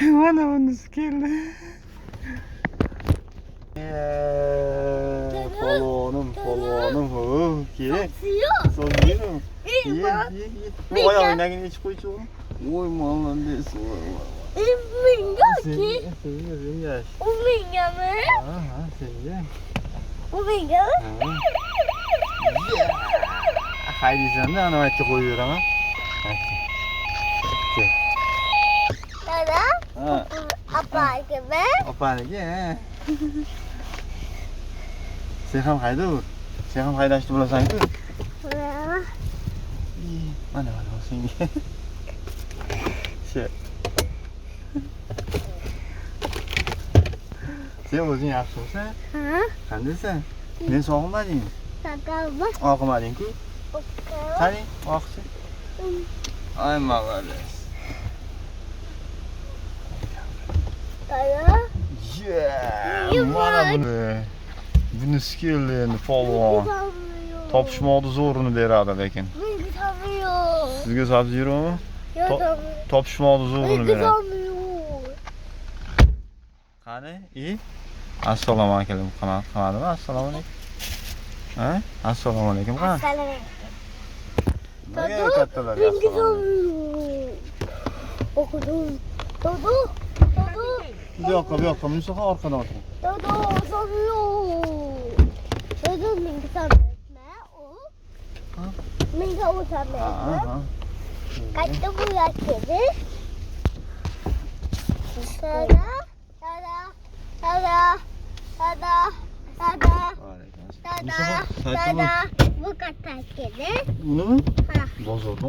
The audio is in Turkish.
Mana bunisi keldi. Polvonim. Ke. So'ngiyim. Bu oyog'ingdagini yechib qo'ychi o'g'lim. Voy, молодец. Mingaki. Senga. U mingami? Ha, senga. U mingami? Haydaysan-da, ana yerga qo'yib beraman. Dada? Ha. Apagimi? Opaniki, ha. Sen ham haydaver. Sen ham haydashni bilasan-ku. Mana senga. Sen o'zing yaxshimisan? Ha? Qandaysan? Men sog'inmadingmi? Sakama? O'qimading-ku. Qani, o'qisi. Ay, молодец. Dada? Mana bunisi keldi endi polvon. Topishmoqni zo'rini beradi lekin. Menga tanıyor. Sizga sabzirimi? Yo tanıyor. Topishmoqni zo'rini Menga beradi. tanıyor. Qani? Assalomu alaykum. Qamadimi? Assalomu alaykum. Ha? Assalomu alaykum. Qani? Assalamu Nega kattalar Menga assalomu? tanıyor. Okudum. Dodo. Bu yoqqa, Mustafa orqadan o'tir. Dodo tanıyor. Dodo menga tanıyor. O. Menga o tanıyor. Ha. Kaçta bu yaşadı? Dada, bu kaç yaşadı? Bunimi? Ha. Bozordan